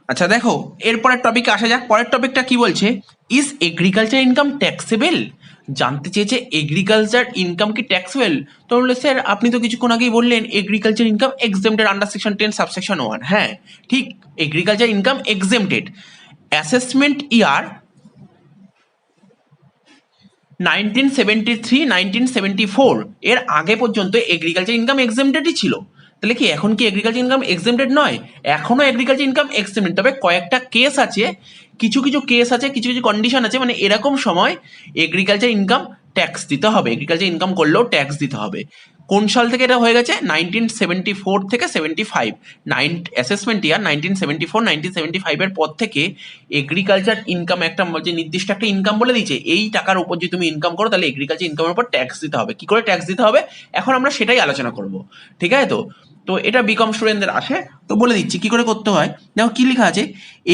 আচ্ছা দেখো, এরপরের টপিকে আসা যাক। পরের টপিকটা কি বলছে, ইজ এগ্রিকালচার ইনকাম ট্যাক্সেবল। জানতে চেয়েছে এগ্রিকালচার ইনকাম কি ট্যাক্সেবল। তো বললো স্যার আপনি তো কিছুক্ষণ আগেই বললেন agriculture income exempted under section 10 subsection 1। হ্যাঁ ঠিক, এগ্রিকালচার ইনকাম এক্সেমটেড। অ্যাসেসমেন্ট ইয়ার 1973 1974 এর আগে পর্যন্ত এগ্রিকালচার ইনকাম এক্সেমটেডই ছিল। তাহলে কি এখন কি এগ্রিকালচার ইনকাম এক্সেমটেড নয়? এখনো এগ্রিকালচার ইনকাম এক্সেমটেড, তবে কয়েকটা কেস আছে, কিছু কিছু কেস আছে, কিছু কিছু কন্ডিশন আছে, মানে এরকম সময় এগ্রিকালচার ইনকাম ট্যাক্স দিতে হবে, এগ্রিকালচার ইনকাম করলেও ট্যাক্স দিতে হবে। কোন সাল থেকে এটা হয়ে গেছে? 1974 থেকে 75। অ্যাসেসমেন্ট ইয়ার 1974 1975 এর পর থেকে এগ্রিকালচার ইনকাম একটা যে নির্দিষ্ট একটা ইনকাম বলে দিয়েছে, এই টাকার উপর যদি তুমি ইনকাম করো তাহলে এগ্রিকালচার ইনকামের উপর ট্যাক্স দিতে হবে। কি করে ট্যাক্স দিতে হবে এখন আমরা সেটাই আলোচনা করব, ঠিক আছে? তো তো এটা বিকম স্টুডেন্টদের আসে, তো বলে দিচ্ছি কি করে করতে হয়। দেখো কি লেখা আছে,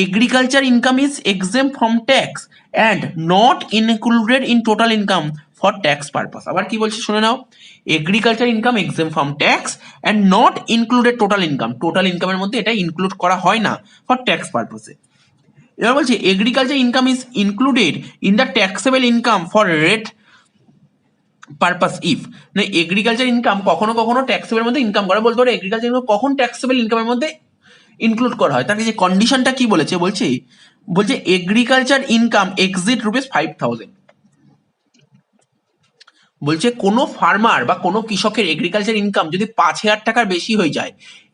agriculture income is exempt from tax and not included in total income for tax purpose. আবার কি বলছে শুনে নাও, agriculture income exempt from tax and not included total income, total ইনকামের মধ্যে এটা ইনক্লুড করা হয় না ফর ট্যাক্স পারপাসে। এবার বলছে agriculture income is included in the taxable income for rate purpose if. মানে এগ্রিকালচার ইনকাম কখনো কখনো ট্যাক্সেবল মধ্যে ইনকাম করে, বলতে পারে এগ্রিকালচার ইনকাম কখন ট্যাক্সেবল ইনকামের মধ্যে ইনক্লুড করা হয়। তার যে কন্ডিশনটা কি বলেছে, বলছে এগ্রিকালচার ইনকাম এক্সিড ₹5,000। বলছে কোনো ফার্মার বা কোনো কৃষকের এগ্রিকালচার ইনকাম যদি 5,000 টাকার বেশি হয়ে যায়,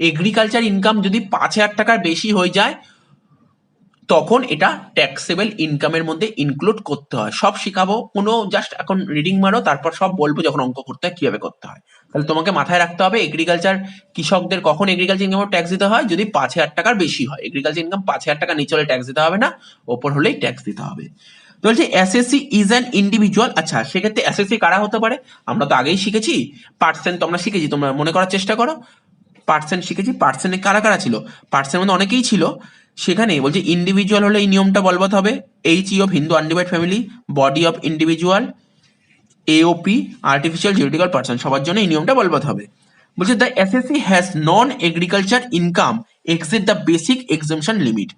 এগ্রিকালচার ইনকাম যদি 5,000 টাকার বেশি হয়ে যায়, তখন এটা ট্যাক্সেবল ইনকামের মধ্যে ইনক্লুড করতে হয়। সব শিখাবো, কোনো জাস্ট এখন রিডিং মারো, তারপর সব বলবো যখন অঙ্ক করতে হয় কিভাবে করতে হয়। তাহলে তোমাকে মাথায় রাখতে হবে এগ্রিকালচার কৃষকদের কখন এগ্রিকালচার ইনকামের ট্যাক্স দিতে হয়, যদি 5,000 টাকার বেশি হয়। এগ্রিকালচার ইনকাম 5,000 টাকা নিচে হলে ট্যাক্স দিতে হবে না, ওপর হলেই ট্যাক্স দিতে হবে। তো বলছে এসএসসি ইজ অ্যান ইন্ডিভিজুয়াল। আচ্ছা সেক্ষেত্রে এসএসসি কারা হতে পারে, আমরা তো আগেই শিখেছি। পার্সেন্ট তো আমরা শিখেছি, তোমরা মনে করার চেষ্টা করো। পার্সেন্ট শিখেছি, পার্সেন্টে কারা কারা ছিল, পার্সেন্টের মধ্যে অনেকেই ছিল। সেখানে বলছে ইন্ডিভিজুয়াল হলে এই নিয়মটা বলবৎ হবে, H E of Hindu undivided family, body of individual, AOP artificial juridical person, সবার জন্য এই নিয়মটা বলবৎ হবে। বলছে the assessee has non agriculture income exceed the basic exemption limit.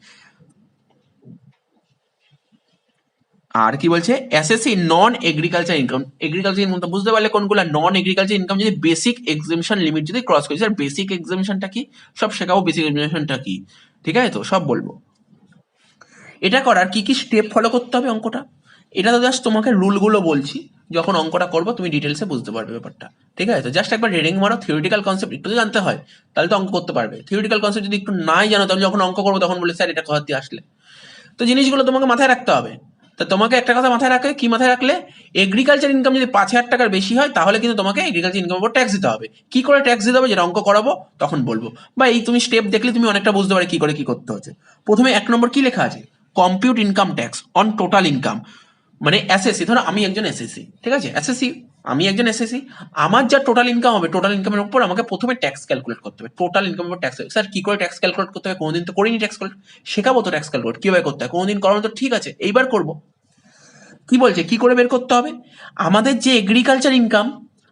আর কি বলছে, assessee non agriculture income, agriculture income বুঝতে পারলে কোনগুলো নন এগ্রিকালচার ইনকাম যদি বেসিক এক্সামশন লিমিট যদি ক্রস করেছে। আর বেসিক এক্সামশনটা কি সব শেখাবো, বেসিক এক্সামশনটা কি, ঠিক আছে? তো সব বলবো। এটা করার কি কি স্টেপ ফলো করতে হবে অঙ্কটা, এটা তো জাস্ট তোমাকে রুলগুলো বলছি, যখন অঙ্কটা করবো তুমি ডিটেলসে বুঝতে পারবে ব্যাপারটা, ঠিক আছে? তো জাস্ট একবার রিডিং মারো, থিওরিটিক্যাল কনসেপ্ট একটু জানতে হয়, তাহলে তো অঙ্ক করতে পারবে। থিওরিটিক্যাল কনসেপ্ট যদি একটু নাই জানো, তাহলে যখন অঙ্ক করবো তখন বলে স্যার এটা কোথা দিয়ে আসলে। তো জিনিসগুলো তোমাকে মাথায় রাখতে হবে। তা তোমাকে একটা কথা মাথায় রাখে, কি মাথায় রাখলে, এগ্রিকালচার ইনকাম যদি 5,000 টাকার বেশি হয় তাহলে কিন্তু তোমাকে এগ্রিকালচার ইনকামের উপর ট্যাক্স দিতে হবে। কি করে ট্যাক্স দিতে হবে যেটা অঙ্ক করাবো তখন বলবো, বা এই তুমি স্টেপ দেখলে তুমি অনেকটা বুঝতে পারে কি করে কি করতে হচ্ছে। প্রথমে 1 নম্বর কি লেখা আছে, compute income tax on total income. মানে এসএসসি, ধরো আমি একজন এসএসসি, ঠিক আছে? এসএসসি, আমি একজন এসএসসি, আমার যা টোটাল ইনকাম হবে, টোটাল ইনকামের উপর আমাকে প্রথমে ট্যাক্স ক্যালকুলেট করতে হবে। টোটাল ইনকামের উপর ট্যাক্স, স্যার কি করে ট্যাক্স ক্যালকুলেট করতে হবে, কোনোদিন তো করিনি ট্যাক্স ক্যালকুলেট, শেখাবো তো ট্যাক্স ক্যালকুলেট কিভাবে করতে হয়, কোনোদিন করানো তো ঠিক আছে, এইবার করবো। কি বলছে কি করে বের করতে হবে, আমাদের যে এগ্রিকালচার ইনকাম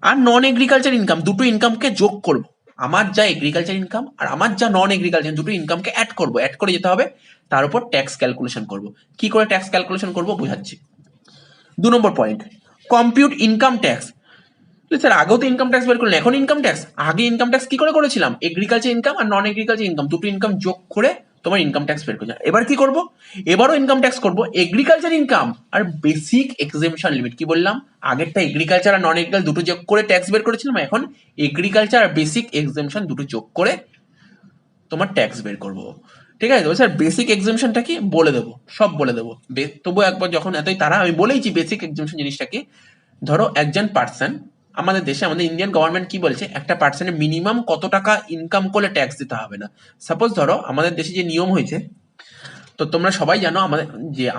আর নন এগ্রিকালচার ইনকাম দুটো ইনকামকে যোগ করব। আমার যা এগ্রিকালচার ইনকাম আর আমার যা নন এগ্রিকালচার দুটো ইনকামকে অ্যাড করব, অ্যাড করে যেতে হবে, তার উপর ট্যাক্স ক্যালকুলেশন করব। কি করে ট্যাক্স ক্যালকুলেশন করব বোঝাচ্ছি। 2 number point, compute income tax. Sir আগেও তো ইনকাম ট্যাক্স বের করলেন, এখন ইনকাম ট্যাক্স, আগে ইনকাম ট্যাক্স কি করে করেছিলাম, এগ্রিকালচার ইনকাম আর নন এগ্রিকালচার ইনকাম দুটো ইনকাম যোগ করে তোমার ইনকাম ট্যাক্স বের করে। এবার কি করব, এবারও ইনকাম ট্যাক্স করব, এগ্রিকালচার ইনকাম আর বেসিক এক্সেমশন লিমিট। কি বললাম, আগেরটা এগ্রিকালচার আর নন এগ্রিকালচার দুটো যোগ করে ট্যাক্স বের করেছিলাম, এখন এগ্রিকালচার আর বেসিক এক্সেমশন দুটো যোগ করে তোমার ট্যাক্স বের করব, ঠিক আছে? তো স্যার বেসিক এক্সেমশনটা কি বলে দেবো, সব বলে দেবো। তবু একবার যখন এতই তারা, আমি বলেইছি বেসিক এক্সেমশন জিনিসটা কি। ধরো একজন পার্সন, আমাদের দেশে আমাদের ইন্ডিয়ান গভর্নমেন্ট কি বলছে, একটা পার্সনের মিনিমাম কত টাকা ইনকাম করলে ট্যাক্স দিতে হবে না। সাপোজ ধরো আমাদের দেশে যে নিয়ম হয়েছে, তো তোমরা সবাই জানো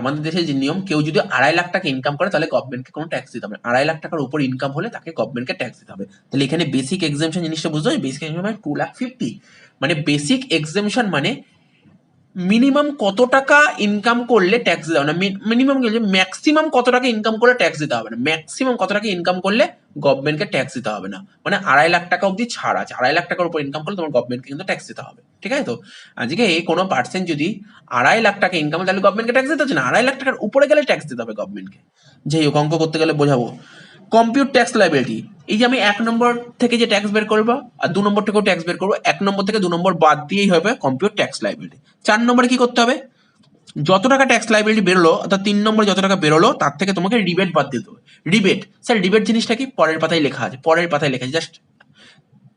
আমাদের দেশে যে নিয়ম, কেউ যদি 2.5 লাখ টাকা ইনকাম করে তাহলে গভর্নমেন্টকে কোনো ট্যাক্স দিতে হবে না। 2.5 লাখ টাকার উপর ইনকাম হলে তাকে গভর্নমেন্টকে ট্যাক্স দিতে হবে। তাহলে এখানে বেসিক এক্সেমশন জিনিসটা বুঝতে হবে, বেসিক এক্সেমশন মানে 2,50,000, মানে বেসিক এক্সেমশন মানে মিনিমাম কত টাকা ইনকাম করলে ট্যাক্স দিতে হবে না, মিনিমাম ম্যাক্সিমাম কত টাকা ইনকাম করলে ট্যাক্স দিতে হবে না, ম্যাক্সিমাম কত টাকা ইনকাম করলে গভর্নমেন্টকে ট্যাক্স দিতে হবে না, মানে 2.5 লাখ টাকা অবধি ছাড় আছে, 2.5 লাখ টাকার উপর ইনকাম করলে তোমার গভর্নমেন্টকে কিন্তু ট্যাক্স দিতে হবে, ঠিক আছে? তো আজকে কোনো পার্সেন্ট যদি 2.5 লাখ টাকা ইনকাম তাহলে গভর্নমেন্টকে ট্যাক্স দিতে হচ্ছে না, 2.5 লাখ টাকার উপরে গেলে ট্যাক্স দিতে হবে গভর্নমেন্টকে। যাই হোক, অঙ্ক করতে গেলে বোঝাবো। কম্পিউট ট্যাক্স লাইবিলিটি, এই যে আমি 1 নম্বর থেকে যে ট্যাক্স বের করবো আর 2 নম্বর থেকেও ট্যাক্স বের করবো, 1 নম্বর থেকে 2 নম্বর বাদ দিয়েই হবে কম্পিউট ট্যাক্স লাইবিলিটি। 4 নম্বরে কি করতে হবে, যত টাকা ট্যাক্স লাইবিলিটি বেরোলো অর্থাৎ 3 নম্বরে যত টাকা বেরোলো তার থেকে তোমাকে রিবেট বাদ দিতে হবে। রিবেট, স্যার রিবেট জিনিসটা কি? পরের পাতায় লেখা আছে, পরের পাতায় লেখা আছে, জাস্ট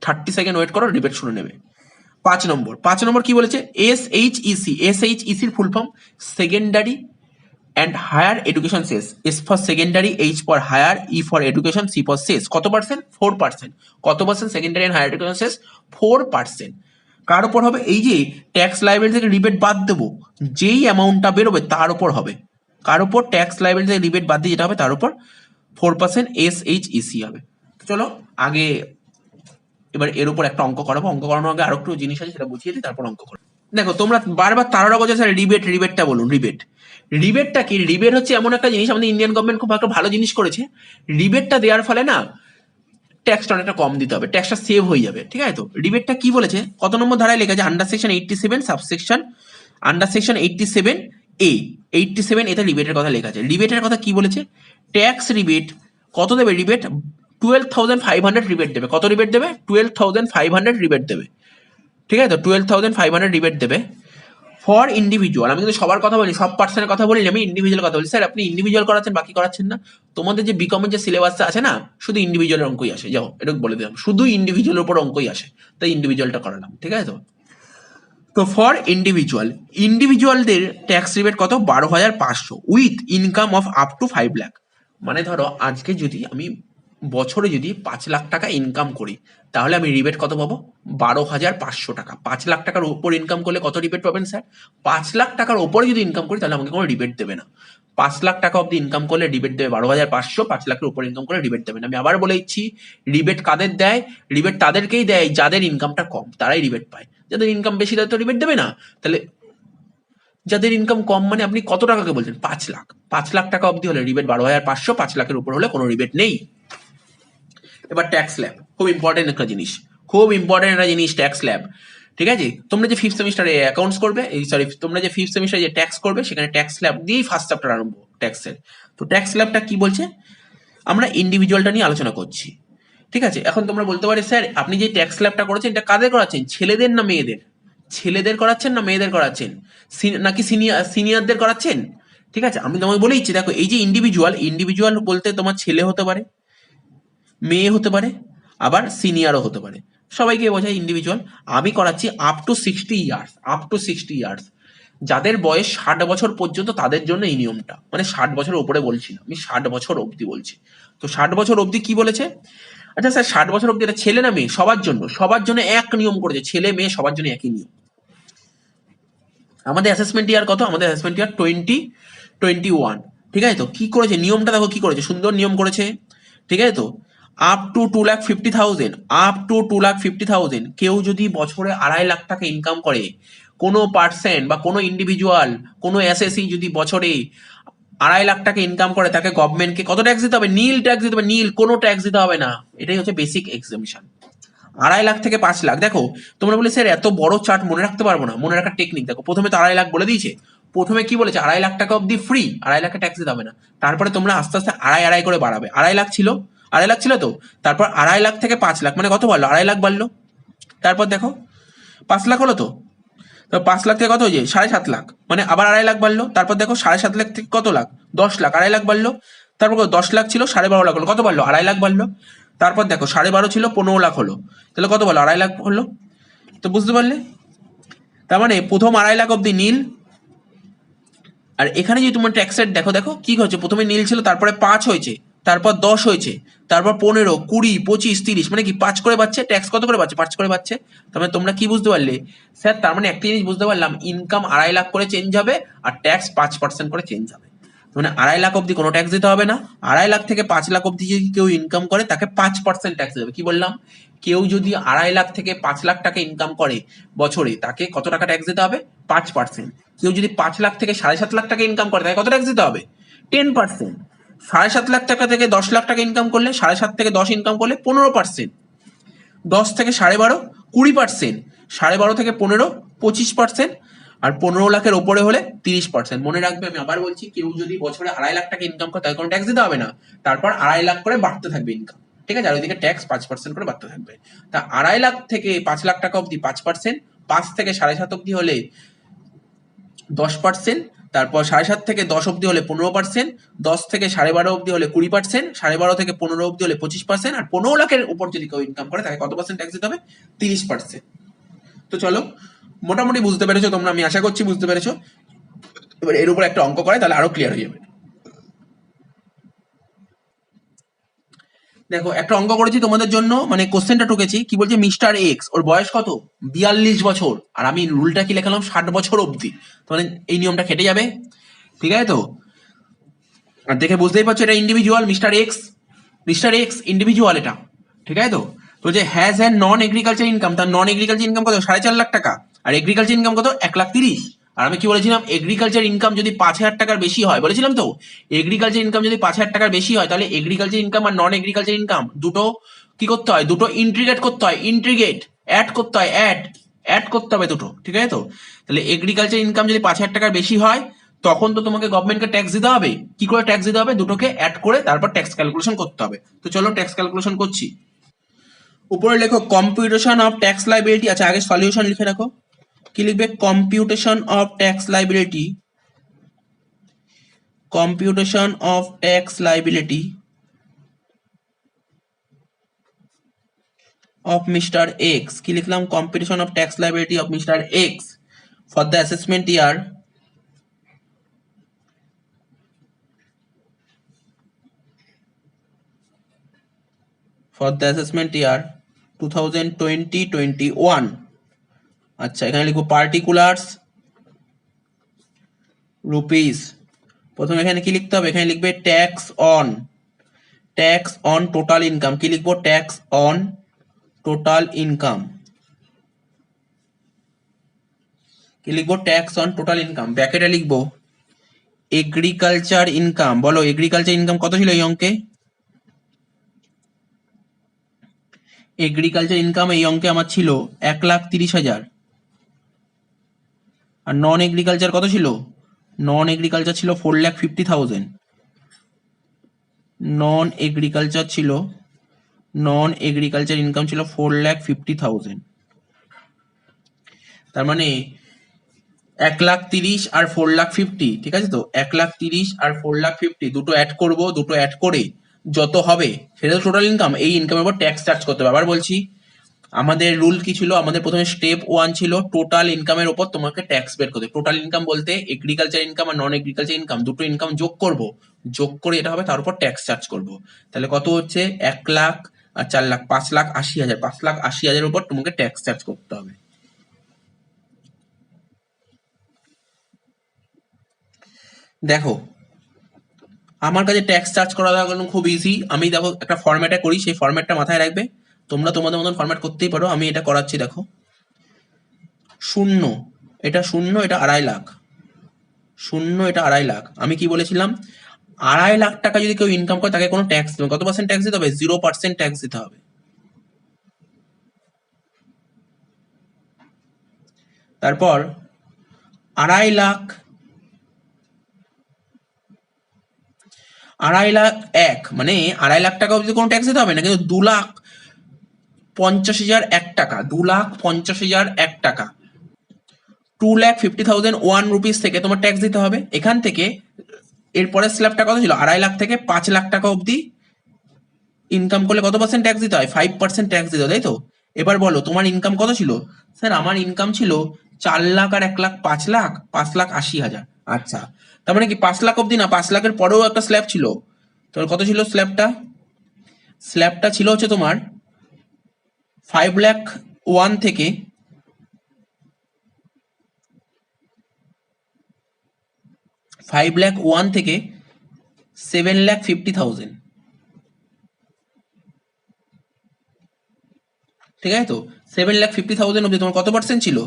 30 সেকেন্ড ওয়েট করো, রিবেট শুনে নেবে। 5 নম্বর কি বলেছে? SHEC, SHEC এর full form secondary and higher education cess. S for secondary, H for higher, E for education, C for cess. কত পার্সেন্ট? 4%। কত percent secondary and higher education cess? 4%। কার উপর হবে? এই যে ট্যাক্স লাইবিলিটি থেকে রিবেট বাদ দেবো, যেই অ্যামাউন্টটা বেরোবে তার উপর হবে। কার উপর? ট্যাক্স লাইবিলিটি থেকে রিবেট বাদ দিয়ে যেটা হবে তার উপর 4% SHEC হবে। চলো আগে এবার এর উপর একটা অঙ্ক করাবো, অঙ্ক করানোর আগে আরো একটু জিনিস আছে সেটা বুঝিয়ে দিই, তারপর অঙ্ক করবো। দেখো তোমরা বারবার তারা বলছে স্যার রিবেটটা বলুন। রিবেটটা কি? রিবেট হচ্ছে এমন একটা জিনিস, আমাদের ইন্ডিয়ান গভর্নমেন্ট খুব একটা ভালো জিনিস করেছে। রিবেটটা দেওয়ার ফলে না ট্যাক্সটা অনেকটা কম দিতে হবে, ট্যাক্সটা সেভ হয়ে যাবে, ঠিক আছে? তো রিবেটটা কি বলেছে, কত নম্বর ধারায় লেখা আছে? Under section 87 subsection under section 87A, 87 এতে রিবেটের কথা লেখা আছে। রিবেটের কথা কি বলেছে? ট্যাক্স রিবেট কত দেবে? রিবেট 12,500 রিবেট দেবে। কত রিবেট দেবে? 12,500 রিবেট দেবে, ঠিক আছে? তো 12,500 রিবেট দেবে ফর ইন্ডিভিজুয়াল। আমি কিন্তু সবার কথা বলি, সব পার্সনের কথা বলি, আমি ইন্ডিভিজুয়াল কথা বলি। স্যার আপনি ইন্ডিভিজুয়াল করাচ্ছেন, বাকি করাচ্ছেন না? তোমাদের যে বিকমের যে সিলেবাসটা আছে না, শুধু ইন্ডিভিজুয়ালের অঙ্কই আসে, যাও এটা বলে দিলাম, শুধু ইন্ডিভিজুয়ালের উপর অঙ্কই আসে, তাই ইন্ডিভিজুয়ালটা করালাম, ঠিক আছে? তো ফর ইন্ডিভিজুয়ালদের ট্যাক্স রিবেট কত? 12,500 with income of up to 5 lakh. মানে ধরো আজকে যদি আমি বছরে যদি 5 লাখ টাকা ইনকাম করি, তাহলে আমি রিবেট কত পাবো? 12,500 টাকা। 5 লাখ টাকার উপর ইনকাম করলে কত রিবেট পাবেন স্যার? 5 লাখ টাকার উপরে যদি ইনকাম করি তাহলে আমাকে কোনো রিবেট দেবে না। 5 লাখ টাকা অব্দি ইনকাম করলে রিবেট দেবে 12,500, 5 লাখের উপর ইনকাম করলে রিবেট দেবে না। আমি আবার বলে দিচ্ছি, রিবেট কাদের দেয়? রিবেট তাদেরকেই দেয় যাদের ইনকামটা কম, তারাই রিবেট পায়। যাদের ইনকাম বেশি তাদের তো রিবেট দেবে না। তাহলে যাদের ইনকাম কম মানে আপনি কত টাকাকে বলছেন? 5 লাখ। 5 লাখ টাকা অবধি হলে রিবেট 12,500, 5 লাখের উপর হলে কোনো রিবেট নেই। এবার ট্যাক্স ল্যাব, খুব ইম্পর্টেন্ট একটা জিনিস, ট্যাক্স ল্যাব, ঠিক আছে? তোমরা যে 5th সেমিস্টারে অ্যাকাউন্টস করবে, তোমরা যে 5th সেমিস্টারে যে ট্যাক্স করবে, সেখানে ট্যাক্স ল্যাব দিয়েই ফার্স্ট চ্যাপ্টার আরম্ভ ট্যাক্সের। তো ট্যাক্স ল্যাবটা কি বলছে? আমরা ইন্ডিভিজুয়ালটা নিয়ে আলোচনা করছি, ঠিক আছে? এখন তোমরা বলতে পারো স্যার আপনি যে ট্যাক্স ল্যাবটা করেছেন এটা কাদের করাচ্ছেন? ছেলেদের না মেয়েদের? ছেলেদের করাচ্ছেন না মেয়েদের করাচ্ছেন? নাকি সিনিয়রদের করাচ্ছেন? ঠিক আছে, আমি তোমাকে বলেইছি, দেখো এই যে ইন্ডিভিজুয়াল বলতে তোমার ছেলে হতে পারে, মেয়ে হতে পারে, আবার সিনিয়রও হতে পারে, সবাইকে বোঝায় ইন্ডিভিজুয়াল। আমি করাচ্ছি আপ টু 60 ইয়ার্স, যাদের বয়স 60 বছর পর্যন্ত তাদের জন্য এই নিয়মটা, মানে 60 বছর উপরে বলছি না, আমি 60 বছর অবধি বলছি। তো 60 বছর অবধি কি বলেছে? আচ্ছা স্যার 60 বছর অবধি এটা ছেলে না মেয়ে? সবার জন্য এক নিয়ম করেছে, ছেলে মেয়ে সবার জন্য একই নিয়ম। আমাদের অ্যাসেসমেন্ট ইয়ার কত? আমাদের অ্যাসেসমেন্ট ইয়ার 2021, ঠিক আছে? তো কি করেছে নিয়মটা দেখো, কি করেছে, সুন্দর নিয়ম করেছে, ঠিক আছে? তো আপ টু 2,50,000 কেউ যদি বছরে 2.5 লাখ টাকা ইনকাম করে, কোনো পার্সেন্ট বা কোনো ইন্ডিভিজুয়াল, কোনো এসএসসি যদি বছরে 2.5 লাখ টাকা ইনকাম করে, তাকে গভর্নমেন্টকে কত ট্যাক্স দিতে হবে? নীল ট্যাক্স দিতে হবে, নীল, কোনো ট্যাক্স দিতে হবে না। এটাই হচ্ছে বেসিক এক্সামিশন। 2.5 লাখ থেকে 5 লাখ, দেখো তোমরা বলে স্যার এত বড় চার্ট মনে রাখতে পারবো না। মনে রাখার টেকনিক দেখো, প্রথমে তো 2.5 লাখ বলে দিয়েছে, প্রথমে কি বলেছে? 2.5 লাখ টাকা অব্দি ফ্রি, 2.5 লাখে ট্যাক্স দিতে হবে না। তারপরে তোমরা আস্তে আস্তে 2.5 করে বাড়াবে। 2.5 লাখ ছিল, 2.5 লাখ ছিল তো, তারপর 2.5 লাখ থেকে 5 লাখ, মানে কত বাড়লো? 2.5 লাখ বাড়লো। তারপর দেখো 5 লাখ হলো তো, 5 লাখ থেকে কত হয়েছে? 7.5 লাখ, মানে আবার 2.5 লাখ বাড়লো। তারপর দেখো 7.5 লাখ থেকে কত লাখ? 10 লাখ, 2.5 লাখ বাড়লো। তারপর 10 লাখ ছিল, 12.5 লাখ হলো, কত বাড়লো? 2.5 লাখ বাড়লো। তারপর দেখো 12.5 ছিল, 15 লাখ হলো, তাহলে কত বাড়লো? 2.5 লাখ হলো। তো বুঝতে পারলে? তার মানে প্রথম 2.5 লাখ অব্দি নীল। আর এখানে যদি তোমার ট্যাক্সের দেখো কি হচ্ছে, প্রথমে নীল ছিল, তারপরে 5 হয়েছে, তারপর 10 হয়েছে, তারপর 15, 20, 25, 30, মানে কি 5 করে বাড়ছে। ট্যাক্স কত করে বাড়ছে? 5 করে বাড়ছে। তার মানে তোমরা কি বুঝতে পারলে স্যার? তার মানে একটা জিনিস বুঝতে পারলাম, ইনকাম 2.5 লাখ করে চেঞ্জ হবে আর ট্যাক্স 5% করে চেঞ্জ হবে। মানে 2.5 লাখ অব্দি কোনো ট্যাক্স দিতে হবে না। 2.5 লাখ থেকে 5 লাখ অব্দি যদি কেউ ইনকাম করে, তাকে 5% ট্যাক্স দেবে। কি বললাম? কেউ যদি 2.5 লাখ থেকে 5 লাখ টাকা ইনকাম করে বছরে, তাকে কত টাকা ট্যাক্স দিতে হবে? 5%। কেউ যদি 5 লাখ থেকে 7.5 লাখ টাকা ইনকাম করে, তাকে কত ট্যাক্স দিতে হবে? 10%। 7.5 লাখ টাকা থেকে 10 লাখ টাকা ইনকাম করলে, 7.5 থেকে 10 ইনকাম করলে 15%। 10 থেকে 12.5 20%। 12.5 থেকে 15 25%। আর 15 লাখের ওপরে হলে 30%। মনে রাখবে, আমি আবার বলছি, কেউ যদি বছরে 2.5 লাখ টাকা ইনকাম করে, তাকে কোনো ট্যাক্স দিতে হবে না। তারপর 2.5 লাখ করে বাড়তে থাকবে ইনকাম, ঠিক আছে? আর ওইদিকে ট্যাক্স 5% করে বাড়তে থাকবে। তা 2.5 লাখ থেকে 5 লাখ টাকা অবধি 5%, 5 থেকে 7.5 অবধি হলে 10%, তারপর 7.5 থেকে 10 অবধি হলে 15%, 10 থেকে 12.5 অবধি হলে 20%, 12.5 থেকে 15 অবধি হলে 25%, আর 15 লাখের উপর যদি কেউ ইনকাম করে, তাকে কত পার্সেন্ট ট্যাক্স দিতে হবে? 30%। তো চলো, মোটামুটি বুঝতে পেরেছো তোমরা, আমি আশা করছি বুঝতে পেরেছো। এবার এর উপর একটা অঙ্ক করে, তাহলে আরো ক্লিয়ার হয়ে যাবে। দেখো, একটা অঙ্ক করেছি তোমাদের জন্য, মানে কোশ্চেনটা টুকেছি। কি বলছে, মিস্টার এক্স, ওর বয়স কত? 42 বছর। আর আমি রুলটা কি লেখালাম? 60 বছর অবধি। মানে এই নিয়মটা খেটে যাবে, ঠিক আছে তো? আর দেখে বুঝতেই পারছো এটা individual, mister x. Mister x individual এটা, ঠিক আছে তো? তো যে has a non agriculture income, তার নন এগ্রিকালচার ইনকাম কত? 4.5 লাখ টাকা। আর এগ্রিকালচার ইনকাম কত? 1,30,000। আর আমি কি বলেছিলাম? এগ্রিকালচার ইনকাম যদি 5,000 টাকার বেশি হয়, বলেছিলাম তো, এগ্রিকালচার ইনকাম যদি 5,000 টাকার বেশি হয়, তাহলে এগ্রিকালচার ইনকাম আর নন এগ্রিকালচার ইনকাম দুটো কি করতে হয়? দুটো ইন্টিগ্রেট করতে হয়, ইন্টিগ্রেট, অ্যাড করতে হয়, অ্যাড করতে হবে দুটো, ঠিক আছে তো? তাহলে এগ্রিকালচার ইনকাম যদি 5,000 টাকার বেশি হয়, তখন তো তোমাকে গভর্নমেন্টকে ট্যাক্স দিতে হবে। কি করে ট্যাক্স দিতে হবে? দুটোকে অ্যাড করে তারপর ট্যাক্স ক্যালকুলেশন করতে হবে। তো চলো ট্যাক্স ক্যালকুলেশন করছি। উপরে লেখো কম্পিউটেশন অফ ট্যাক্স লাইবিলিটি। আচ্ছা, আগে সলিউশন লিখে রাখো। কি লিখবে? Computation of tax liability, computation of tax liability of mister x. কি লিখলাম? Computation of tax liability of mister x for the assessment year for the assessment year 2020-21। আচ্ছা, এখানে লিখবো পার্টিকুলার্স রুপিস। প্রথমে এখানে কি লিখতে হবে? এখানে লিখবে ট্যাক্স অন টোটাল ইনকাম। কি লিখবো? Tax on total income. কি লিখবো? Tax on total income. ব্র্যাকেটে লিখবো এগ্রিকালচার ইনকাম। বলো এগ্রিকালচার ইনকাম কত ছিল এই অঙ্কে? এগ্রিকালচার ইনকাম এই অঙ্কে আমার ছিল 1,30,000। আর নন এগ্রিকালচার কত ছিল? নন এগ্রিকালচার ছিল 4,50,000। নন এগ্রিকালচার ইনকাম ছিল 4,50,000। তার মানে 1,30,000 আর 4,50,000, ঠিক আছে তো? 1,30,000 আর 4,50,000 দুটো অ্যাড করবো, দুটো অ্যাড করে যত হবে সেটা তো টোটাল ইনকাম। এই ইনকামের উপর ট্যাক্স চার্জ করতে হবে। আবার বলছি, আমাদের রুল কি ছিল? আমাদের প্রথমে স্টেপ 1 ছিল টোটাল ইনকামের উপর তোমাকে ট্যাক্স বের করতে। টোটাল ইনকাম বলতে এগ্রিকালচার ইনকাম আর নন এগ্রিকালচার ইনকাম দুটো ইনকাম যোগ করব, যোগ করে এটা হবে, তার উপর ট্যাক্স চার্জ করব। তাহলে কত হচ্ছে? 1 লাখ আর 4 লাখ, 5,80,000। 5,80,000 উপর তোমাকে ট্যাক্স চার্জ করতে হবে। দেখো, আমার কাছে ট্যাক্স চার্জ করা খুব ইজি। আমি দেখো একটা ফরম্যাটে করি, সেই ফরম্যাটটা মাথায় রাখবে। তোমরা তোমাদের মতন ফরম্যাট করতেই পারো, আমি এটা করাচ্ছি। দেখো, 0, এটা 0, এটা 2.5 লাখ, 0, এটা 2.5 লাখ। আমি কি বলেছিলাম? 2.5 লাখ টাকা যদি কেউ ইনকাম করে, তাকে কোনো ট্যাক্স দেবে, কত পার্সেন্ট ট্যাক্স দিতে হবে? 0% ট্যাক্স দিতে হবে। তারপর 2.5 লাখ, 2.5 লাখ এক, মানে 2.5 লাখ টাকা অবধি কোনো ট্যাক্স দিতে হবে না। কিন্তু 2,50,001 টাকা, 2,50,001 টাকা, 2,50,001 রুপিস থেকে তোমার ট্যাক্স দিতে হবে। এখান থেকে এরপরের স্ল্যাবটা কত ছিল? 2.5 লাখ থেকে 5 লাখ টাকা অবধি ইনকাম করলে কত পার্সেন্ট ট্যাক্স দিতে হয়? 5% ট্যাক্স দিতে হয়, তাই তো? এবার বলো তোমার ইনকাম কত ছিল? স্যার আমার ইনকাম ছিল 4 লাখ আর 1 লাখ, 5 লাখ, 5,80,000। আচ্ছা, তার মানে কি 5 লাখ অবধি না, 5 লাখের পরেও একটা স্ল্যাব ছিল। তোমার কত ছিল স্ল্যাবটা? স্ল্যাবটা ছিল হচ্ছে তোমার 5,01 থেকে 5,01 থেকে 7,50,000। ঠিক আছে তো 7,50,000 অব্দি তোমার কত পার্সেন্ট ছিল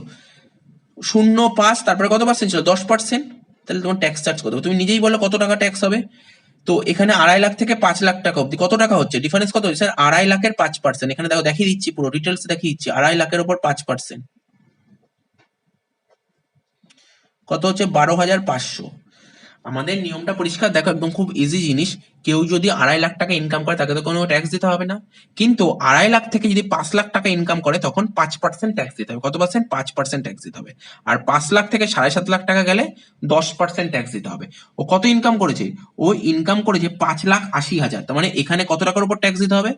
0.5 তারপরে কত পার্সেন্ট ছিল 10%। তাহলে তোমার ট্যাক্স চার্জ কত হবে তুমি নিজেই বলো কত টাকা ট্যাক্স হবে। তো এখানে 2.5 লাখ থেকে 5 লাখ টাকা অব্দি কত টাকা হচ্ছে ডিফারেন্স কত হচ্ছে স্যার 2.5 লাখের 5%। এখানে দেখো দেখিয়ে দিচ্ছি পুরো ডিটেলস দেখিয়ে দিচ্ছি 2.5 লাখের উপর 5% কত হচ্ছে 12,500। আমাদের নিয়মটা পরিষ্কার দেখো একদম খুব ইজি জিনিস। কেউ যদি 2.5 লাখ টাকা ইনকাম করে তাকে তো কোনো ট্যাক্স দিতে হবে না, কিন্তু 2.5 লাখ থেকে যদি 5 লাখ টাকা ইনকাম করে তখন 5% ট্যাক্স দিতে হবে। কত পার্সেন্ট 5% ট্যাক্স দিতে হবে। আর 5 লাখ থেকে 7.5 লাখ টাকা গেলে 10% ট্যাক্স দিতে হবে। ও কত ইনকাম করেছে ও ইনকাম করেছে 5,80,000, তার মানে এখানে কত টাকার উপর ট্যাক্স দিতে হবে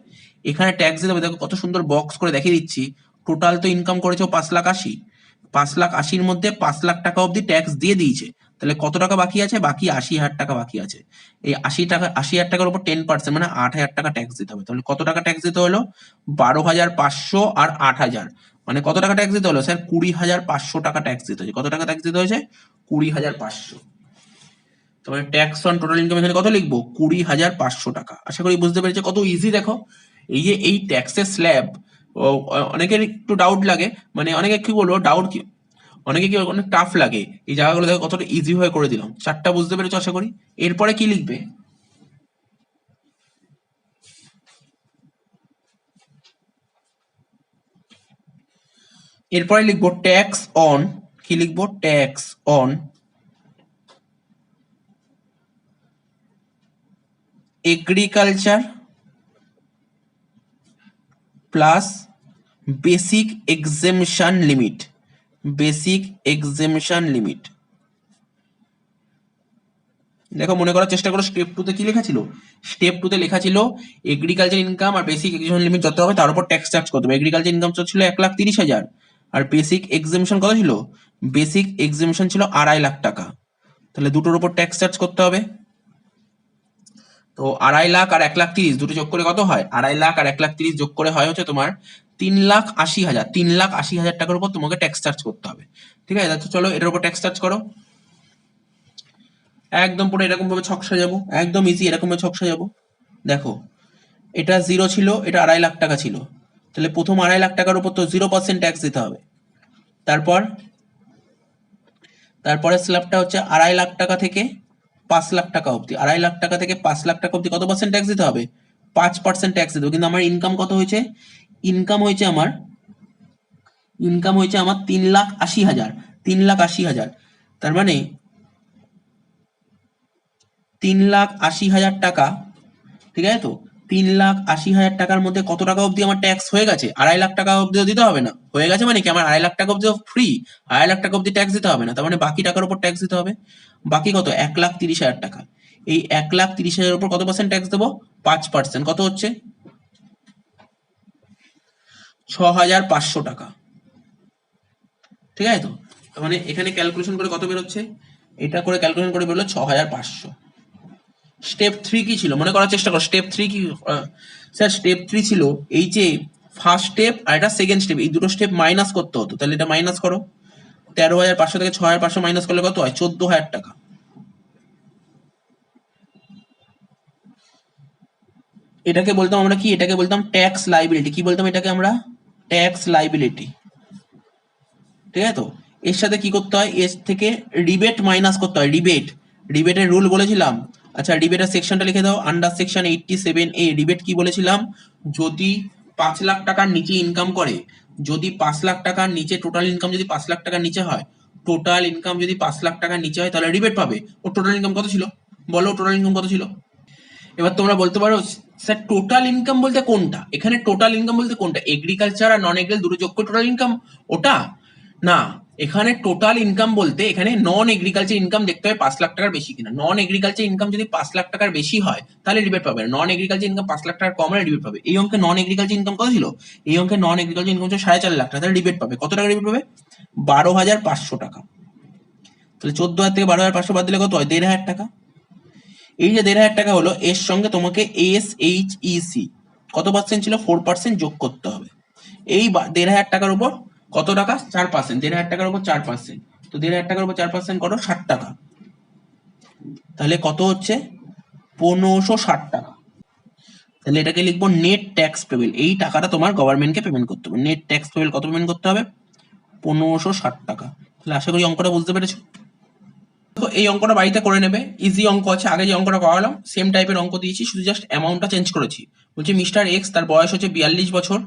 এখানে ট্যাক্স দিতে হবে দেখো কত সুন্দর বক্স করে দেখিয়ে দিচ্ছি। টোটাল তো ইনকাম করেছে 5,80,000, 5,80,000 মধ্যে 5 লাখ টাকা অব্দি ট্যাক্স দিয়ে দিয়েছে। তাহলে কত টাকা বাকি আছে বাকি 80,000 টাকা বাকি আছে। এই 80,000 টাকার উপর 10% মানে 8,000 টাকা ট্যাক্স দিতে হবে। তাহলে কত টাকা ট্যাক্স দিতে হলো 12,500 আর 8,000 মানে কত টাকা ট্যাক্স দিতে হলো স্যার 20,500 টাকা ট্যাক্স দিতে হয়েছে। কত টাকা ট্যাক্স দিতে হয়েছে 20,500। তাহলে ট্যাক্স অন টোটাল ইনকাম এখানে কত লিখবো 20,500 টাকা। আশা করি বুঝতে পেরেছে কত ইজি। দেখো এই যে এই ট্যাক্সের স্ল্যাব অনেকের একটু ডাউট লাগে, মানে অনেকে কি বলবো ডাউট কি অনেকে কি অনেক টাফ লাগে, এই জায়গাগুলো দেখো কতটা ইজি হয়ে করে দিলাম। চারটা বুঝতে পেরেছো আশা করি। এরপরে কি লিখবে এরপরে লিখবো ট্যাক্স অন, কি লিখবো tax on agriculture plus basic exemption limit, basic exemption limit. দেখো মনে করার চেষ্টা করো স্টেপ 2 তে কি লেখা ছিল, স্টেপ 2 তে লেখা ছিল এগ্রিকালচার ইনকাম আর বেসিক এক্সেমশন লিমিট যত হবে তার উপর ট্যাক্স চার্জ কত হবে। এগ্রিকালচার ইনকাম ছিল 1,30,000 আর বেসিক এক্সেমশন কত ছিল বেসিক এক্সেমশন ছিল 2.5 লাখ টাকা। তাহলে দুটোর উপর ট্যাক্স চার্জ করতে হবে। তো 2.5 লাখ আর 1,30,000 দুটো যোগ করে কত হয় 2.5 লাখ আর 1,30,000 যোগ করে হয় হচ্ছে তোমার 3,80,000। 3,80,000 টাকার উপর তোমাকে ট্যাক্স চার্জ করতে হবে। ঠিক আছে তো চলো এটার উপর ট্যাক্স চার্জ করো। একদম পুরো এরকম ভাবে ছক সাজাবো, একদম ইজি এরকম ভাবে ছক সাজাবো। দেখো এটা 0 ছিল, এটা 2.5 লাখ টাকা ছিল, তাহলে প্রথম 2.5 লাখ টাকার উপর তো 0% ট্যাক্স দিতে হবে। তারপরে স্ল্যাবটা হচ্ছে 2.5 লাখ টাকা থেকে 5 লাখ টাকা অবধি। 2.5 লাখ টাকা থেকে 5 লাখ টাকা অবধি কত পার্সেন্ট ট্যাক্স দিতে হবে 5% ট্যাক্স দিতে হবে। কিন্তু আমার ইনকাম কত হয়েছে ইনকাম হয়েছে আমার 3,80,000, 3,80,000। তার মানে 3,80,000 টাকা, ঠিক আছে তো 3,80,000 টাকার মধ্যে কত টাকা অবধি আমার ট্যাক্স হয়ে গেছে 2.5 লাখ টাকা অবধিও দিতে হবে না, হয়ে গেছে মানে কি আমার 2.5 লাখ টাকা অবধি ফ্রি, 2.5 লাখ টাকা অবধি ট্যাক্স দিতে হবে না। তার মানে বাকি টাকার উপর ট্যাক্স দিতে হবে। বাকি কত 1,30,000 টাকা। এই 1,30,000 উপর কত পার্সেন্ট ট্যাক্স দেবো 5%, কত হচ্ছে 6,500 টাকা। ঠিক আছে তো তার মানে এখানে ক্যালকুলেশন করে কত বেরোচ্ছে, এটা করে ক্যালকুলেশন করে বেরোলো 6,500। স্টেপ 3 কি ছিল মনে করার চেষ্টা করো। স্টেপ 3 কি স্যার স্টেপ 3 ছিল এই যে ফার্স্ট স্টেপ আর এটা সেকেন্ড স্টেপ, এই দুটো স্টেপ মাইনাস করতে হতো। তাহলে এটা মাইনাস করো, 13,500 থেকে 6,500 মাইনাস করলে কত হয় 14,000 টাকা। এটাকে বলতাম আমরা কি, এটাকে বলতাম ট্যাক্স লাইবিলিটি। কি বলতাম এটাকে আমরা ট্যাক্স লাইবিলিটি। ঠিক আছে তো এর সাথে কি করতে হয় এর থেকে রিবেট মাইনাস করতে হয়। রিবেটের রুল বলেছিলাম। আচ্ছা রিবেটের সেকশনটা লিখে দাও আন্ডার সেকশন 87A। রিবেট কি বলেছিলাম যদি 5 লাখ টাকার নিচে ইনকাম করে, যদি 5 লাখ টাকার নিচে টোটাল ইনকাম যদি 5 লাখ টাকার নিচে হয়, টোটাল ইনকাম যদি 5 লাখ টাকার নিচে হয় তাহলে রিবেট পাবে। ও টোটাল ইনকাম কত ছিল বলো, টোটাল ইনকাম কত ছিল। এবার তোমরা বলতে পারো স্যার টোটাল ইনকাম বলতে কোনটা, এখানে টোটাল ইনকাম বলতে কোনটা এগ্রিকালচার আর নন এগ্রিকাল দুটো যোগ করে টোটাল ইনকাম ওটা না। এখানে টোটাল ইনকাম বলতে এখানে নন এগ্রিকালচার ইনকাম দেখতে হয় 5 লাখ টাকার বেশি কিনা। নন এগ্রিকালচার ইনকাম যদি 5 লাখ টাকার বেশি হয় তাহলে রিবেট পাবে, নন এগ্রিকালচার ইনকাম 5 লাখ টাকার কম হলে রিবেট পাবে। এই অঙ্কে নন এগ্রিকালচার ইনকাম কত ছিল, এই অঙ্কে নন এগ্রিকালচার ইনকাম ছিল 4.5 লাখ টাকা, তাহলে রিবেট পাবে কত টাকা রিবেট পাবে 12,500 টাকা। তাহলে 14,000 থেকে 12,500 বাদ দিলে কত হয় 1,500 টাকা। এই যে 1,500 টাকা হলো এর সঙ্গে তোমাকে SHEC কত পার্সেন্ট ছিল 4% যোগ করতে হবে। এই 1,500 টাকার উপর কত টাকা 4%, 1,500 টাকার উপর 4%, তো 1,500 টাকার উপর 4% করো 60 টাকা, তাহলে কত হচ্ছে 1,560 টাকা। তাহলে এটাকে লিখবো নেট ট্যাক্স পেবেল, এই টাকাটা তোমার গভর্নমেন্টকে পেমেন্ট করতে হবে। নেট ট্যাক্স পেবেল কত পেমেন্ট করতে হবে? 1560 টাকা। তাহলে আশা করি অঙ্কটা বুঝতে পেরেছো। তো এই অঙ্কটা বাড়িতে করে নেবে, ইজি অঙ্ক আছে, আগে যে অঙ্কটা করালাম সেম টাইপের অঙ্ক দিয়েছি, শুধু জাস্ট অ্যামাউন্টটা চেঞ্জ করেছি। বলছে মিস্টার এক্স, তার বয়স হচ্ছে 42 বছর,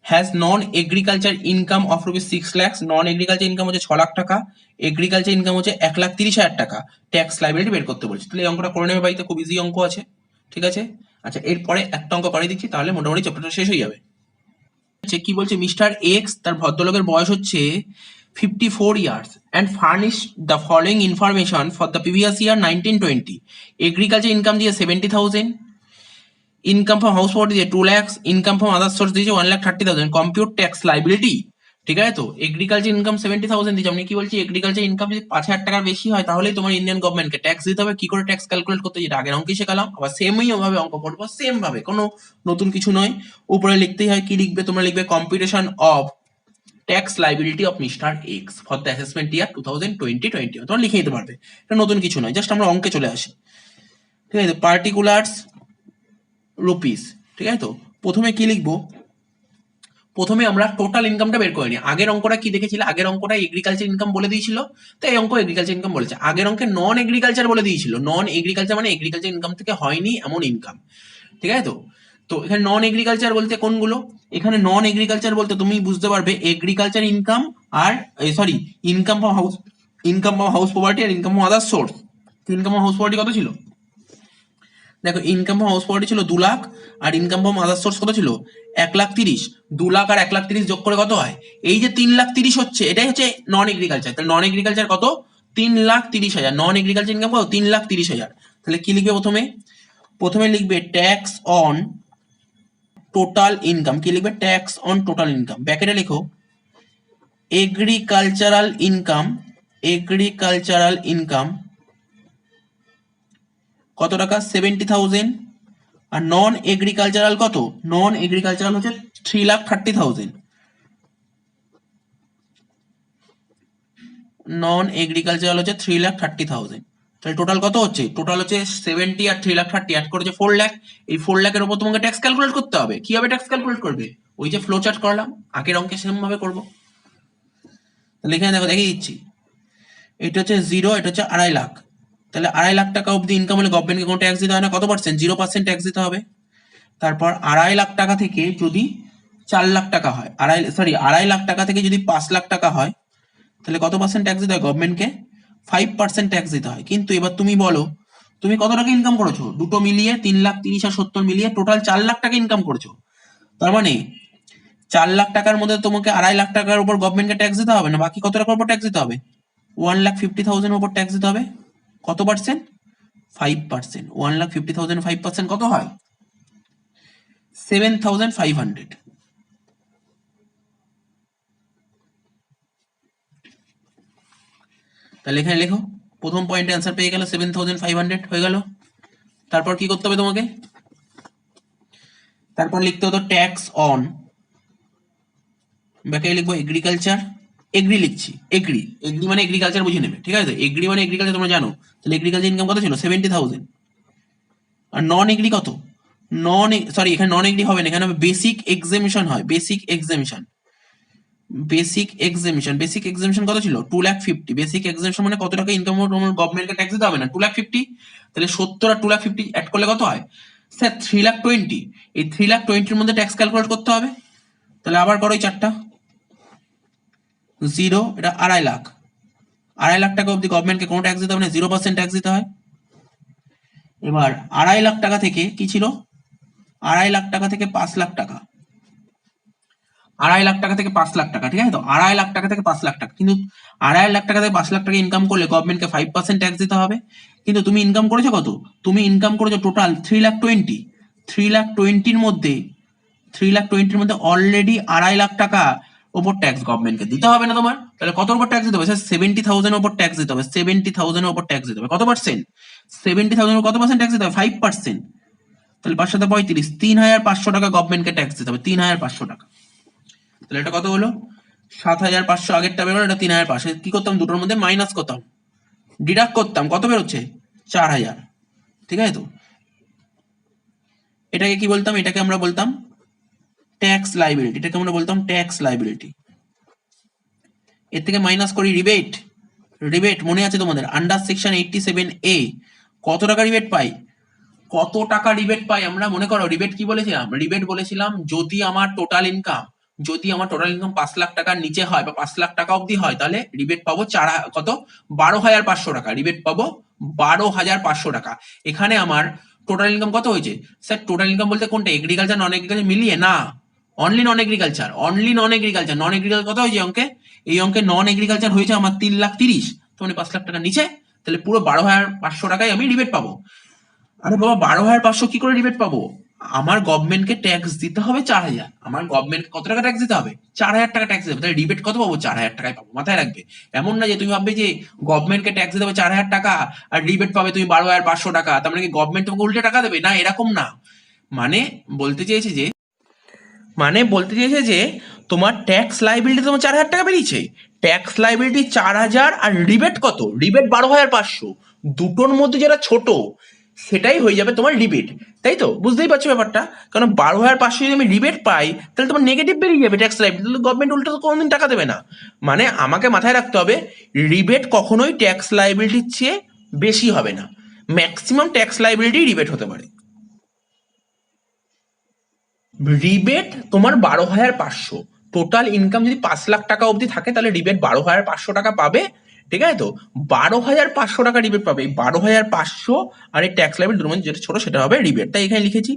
has non agriculture income of rupees 6 lakh, non agriculture income হচ্ছে 6 লাখ টাকা, এগ্রিকালচার ইনকাম হচ্ছে 1,30,000 টাকা, ট্যাক্স লাইবিলিটি বের করতে বলছে। তাহলে এই অঙ্কটা করে নেবে বাড়িতে, খুব ইজি অঙ্ক আছে, ঠিক আছে। আচ্ছা, এরপরে একটা অঙ্ক করে দিচ্ছি, তাহলে মোটামুটি চ্যাপ্টারটা শেষ হয়ে যাবে। কি বলছে, মিস্টার এক্স, তার ভদ্রলোকের বয়স হচ্ছে 54 years and furnish the following information for the previous year 1920। Agriculture income দিয়ে 70,000, ইনকাম ফ্রম হাউস প্রপার্টি দিয়ে 2 lakhs, income from other source দিয়েছে 1,30,000, কম্পিউট ট্যাক্স লাইবিলিটি। ঠিক আছে, তো এগ্রিকালচার ইনকাম 70,000 দিয়েছে। আমি কি বলছি, এগ্রিকালচার ইনকাম যদি 5,000 টাকার বেশি হয় তাহলেই তোমার ইন্ডিয়ান গভর্নমেন্টকে ট্যাক্স দিতে হবে। কি করে ট্যাক্স ক্যালকুলেট করতে, যেটা আগের অঙ্কে শেখালাম, আবার সেমই ওভাবে অঙ্ক করবো, সেম ভাবে, কোনো নতুন কিছু নয়। উপরে লিখতেই হয়, কি লিখবে তোমরা, লিখবে computation of tax liability of mister x for the assessment ইয়ার 2020-21। তোমরা লিখে দিতে পারবে, এটা নতুন কিছু নয়, জাস্ট আমরা অঙ্কে চলে আসি। ঠিক আছে, পার্টিকুলার্স রুপিস। ঠিক আছে, তো প্রথমে কি লিখবো, প্রথমে আমরা টোটাল ইনকামটা বের করে নিই। আগের অঙ্কটা কি দেখেছিলে, আগের অঙ্কটা এগ্রিকালচার ইনকাম বলে দিয়েছিল, তো এই অঙ্ক এগ্রিকালচার ইনকাম বলেছে। আগের অঙ্কে নন এগ্রিকালচার বলে দিয়েছিল, নন এগ্রিকালচার মানে এগ্রিকালচার ইনকাম থেকে হয়নি এমন ইনকাম। ঠিক আছে, তো তো এখানে নন এগ্রিকালচার বলতে কোনগুলো, এখানে নন এগ্রিকালচার বলতে তুমি বুঝতে পারবে এগ্রিকালচার ইনকাম আর sorry income from house property আর income from other source. Income from house property কত ছিল, দেখো ইনকাম ফ্রম হাউস প্রপার্টি ছিল 2 লাখ, আর ইনকাম ফ্রম আদার সোর্স কত ছিল 1,30,000। 2 লাখ আর 1,30,000 যোগ করে কত হয়, এই যে 3,30,000 হচ্ছে, এটাই হচ্ছে নন এগ্রিকালচার। তাহলে নন এগ্রিকালচার কত, 3,30,000, নন এগ্রিকালচার ইনকাম কত, 3,30,000। তাহলে কি লিখবে, প্রথমে লিখবে ট্যাক্স অন টোটাল ইনকাম। কি লিখবে, ট্যাক্স অন টোটাল ইনকাম, ব্র্যাকেটে লেখো এগ্রিকালচারাল ইনকাম, এগ্রিকালচারাল ইনকাম কত টাকা, 70,000। আর নন এগ্রিকালচারাল কত, নন এগ্রিকালচারাল হচ্ছে 3,30,000। নন এগ্রিকালচারাল হচ্ছে 3,30,000। তাহলে টোটাল কত হচ্ছে, টোটাল হচ্ছে 70 আর 3,30,000 অ্যাড করেছে 4 লাখ। এই 4 লাখের উপর তোমাকে ট্যাক্স ক্যালকুলেট করতে হবে। কিভাবে ট্যাক্স ক্যালকুলেট করবে, ওই যে ফ্লো চার্ট করলাম আগের অঙ্কে সেম ভাবে করবো। তাহলে এখানে দেখো দেখিয়ে দিচ্ছি, এটা হচ্ছে 0, এটা হচ্ছে 2.5 লাখ। তাহলে 2.5 লাখ টাকা অব্দি ইনকাম হলে গভর্নমেন্টকে কোনো ট্যাক্স দিতে হয় না, কত পার্সেন্ট, 0% ট্যাক্স দিতে হবে। তারপর 2.5 লাখ টাকা থেকে যদি 4 লাখ টাকা হয়, 2.5 লাখ টাকা থেকে যদি 5 লাখ টাকা হয়, তাহলে কত পার্সেন্ট ট্যাক্স দিতে হয় গভর্নমেন্টকে, 5% ট্যাক্স দিতে হয়। কিন্তু এবার তুমি বলো, তুমি কত টাকা ইনকাম করেছো, দুটো মিলিয়ে 3,30,000 আর 70 মিলিয়ে টোটাল 4 লাখ টাকা ইনকাম করেছো। তার মানে 4 লাখ টাকার মধ্যে তোমাকে 2.5 লাখ টাকার উপর গভর্নমেন্টকে ট্যাক্স দিতে হবে না, বাকি কত টাকার উপর ট্যাক্স দিতে হবে, 1,50,000 উপর ট্যাক্স দিতে হবে। কত পার্সেন্ট, 5%। 1,50,000 5% কত হয়, 7,500। তাহলে এখানে লেখো, প্রথম পয়েন্টে অ্যান্সার পেয়ে গেল, 7,500 হয়ে গেল। তারপর কি করতে হবে তোমাকে, তারপর লিখতে হতো ট্যাক্স অন, ব্যাকে লিখবো এগ্রিকালচার, এগ্রি লিখছি, এগ্রি মানে এগ্রিকালচার বুঝে নেবে। ঠিক আছে, এগ্রি মানে এগ্রিকালচার তোমরা জানো। তাহলে এগ্রিকালচার ইনকাম কত ছিল, 70,000। আর নন এগ্রি কত, এখানে নন এগ্রি হবে না, এখানে হবে বেসিক এক্সামিশন হয়, বেসিক এক্সামিশন। বেসিক এক্সামিশন কত ছিল, 2,50,000। বেসিক এক্সামিশন মানে কত টাকা ইনকাম গভর্নমেন্টকে ট্যাক্স দিতে হবে না, 2,50,000। তাহলে 70 আর 2,50,000 অ্যাড করলে কত হয়, স্যার 3,20,000। এই 3,20,000 মধ্যে ট্যাক্স ক্যালকুলেট করতে হবে। তাহলে আবার করো এই চারটা, 0, এটা 2.5 লাখ, 2.5 লাখ টাকা অব্দি গভর্নমেন্টকে কোনো ট্যাক্স দিতে হবে না, 0% ট্যাক্স দিতে হয়। এবার 2.5 লাখ টাকা থেকে কি ছিল, 2.5 লাখ টাকা থেকে 5 লাখ টাকা, 2.5 লাখ টাকা থেকে 5 লাখ টাকা। ঠিক আছে, তো 2.5 লাখ টাকা থেকে 5 লাখ টাকা, কিন্তু 2.5 লাখ টাকা থেকে 5 লাখ টাকা ইনকাম করলে গভর্নমেন্টকে 5% ট্যাক্স দিতে হবে। কিন্তু তুমি ইনকাম করেছো কত, তুমি ইনকাম করেছো টোটাল 3,20,000। 3,20,000 মধ্যে 3,20,000 মধ্যে অলরেডি 2.5 লাখ টাকা ওপর ট্যাক্স গভর্নমেন্টকে দিতে হবে না তোমার। তাহলে কত উপর ট্যাক্স দিতে হবে, স্যার 70,000 উপর ট্যাক্স দিতে হবে, 70,000 উপর ট্যাক্স দিতে হবে। কত পার্সেন্ট, 70,000 কত পার্সেন্ট ট্যাক্স দিতে হবে, 5%। তাহলে 5 সাথে 35, 3,500 টাকা গভর্নমেন্টকে ট্যাক্স দিতে হবে, 3,500 টাকা। তাহলে এটা কত হলো, 7,500 আগেরটা বেরোলো, এটা 3,500। কি করতাম, দুটোর মধ্যে মাইনাস করতাম, ডিডাক্ট করতাম, কত বেরোচ্ছে, 4,000। ঠিক আছে, তো এটাকে কি বলতাম, এটাকে আমরা বলতাম ট্যাক্স লাইবিলিটি, এটাকে আমরা বলতাম ট্যাক্স লাইবিলিটি। এর থেকে মাইনাস করি রিবেট। রিবেট মনে আছে তোমাদের, আন্ডার সেকশন 87A কত টাকা রিবেট পাই, কত টাকা রিবেট পাই আমরা মনে করো। রিবেট কি বলেছিলাম, রিবেট বলেছিলাম যদি আমার টোটাল ইনকাম 5 লাখ টাকার নিচে হয় বা 5 লাখ টাকা অবধি হয়, তাহলে রিবেট পাবো কত 12,500 টাকা, রিবেট পাবো 12,500 টাকা। এখানে আমার টোটাল ইনকাম কত হয়েছে স্যার, টোটাল ইনকাম বলতে কোনটা, এগ্রিকালচার নন এগ্রিকালচার মিলিয়ে না, অনলি নন এগ্রিকালচার, অনলি নন এগ্রিকালচার। নন এগ্রিকালচার কত হয়েছে অঙ্কে, এই অঙ্কে নন এগ্রিকালচার হয়েছে আমার 3,30,000, তো মানে 5 লাখ টাকার নিচে, তাহলে পুরো 12,500 টাকায় আমি রিবেট পাবো। আরে বাবা 12,500 কি করে রিবেট পাবো, আমার গভর্নমেন্টকে ট্যাক্স দিতে হবে 4,000, আমার গভর্নমেন্ট কত টাকা ট্যাক্স দিতে হবে, 4,000 টাকা ট্যাক্স দিতে হবে, তাহলে রিবেট কত পাবো, 4,000 টাকায় পাবো। মাথায় রাখবে, এমন না যে তুমি ভাববে যে গভর্নমেন্টকে ট্যাক্স দিতে হবে 4,000 টাকা আর রিবেট পাবে তুমি 12,500 টাকা, তার মানে কি গভর্নমেন্ট তোমাকে উল্টে টাকা দেবে, না এরকম না। মানে বলতে চেয়েছে যে তোমার ট্যাক্স লাইবিলিটি তোমার 4,000 টাকা বেরিয়েছে, ট্যাক্স লাইবিলিটি 4,000 আর রিবেট কত, রিবেট 12,500, দুটোর মধ্যে যেটা ছোট সেটাই হয়ে যাবে তোমার রিবেট, তাই তো? বুঝতেই পারছো ব্যাপারটা, কারণ 12,500 যদি আমি রিবেট পাই তাহলে তোমার নেগেটিভ বেরিয়ে যাবে ট্যাক্স লাইবিলিটি, তাহলে গভর্নমেন্ট উল্টো তো কোনোদিন টাকা দেবে না। মানে আমাকে মাথায় রাখতে হবে রিবেট কখনোই ট্যাক্স লাইবিলিটির চেয়ে বেশি হবে না, ম্যাক্সিমাম ট্যাক্স লাইবিলিটি রিবেট হতে পারে। রিবেট তোমার 12,500, টোটাল ইনকাম যদি 5 লাখ টাকা অবধি থাকে তাহলে রিবেট 12,500 টাকা পাবে, ঠিক আছে তো? 12,500 টাকা রিবেট পাবে, 12,500 আর এই ট্যাক্স লাইবিলিটি দুটোর মধ্যে যেটা ছোট সেটা হবে রিবেট, তাই এখানে লিখেছি।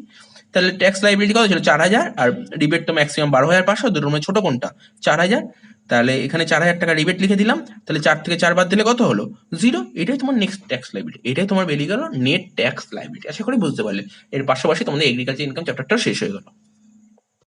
তাহলে ট্যাক্স লাইবিলিটি কত ছিল 4,000 আর রিবেট তো ম্যাক্সিমাম 12,500, দুটোর মধ্যে ছোট কোনটা 4,000, তাহলে এখানে 4,000 টাকা রিবেট লিখে দিলাম, তাহলে 4 থেকে 4 বাদ দিলে কত হলো 0, এটাই তোমার নেক্সট ট্যাক্স লাইবিলিটি, এটাই তোমার বেরিয়ে গেল নেট ট্যাক্স লাইবিলিটি। আশা করি বুঝতে পারলে। এর পাশাপাশি তোমাদের এগ্রিকালচার ইনকাম চ্যাপ্টারটা শেষ হয়ে গেল।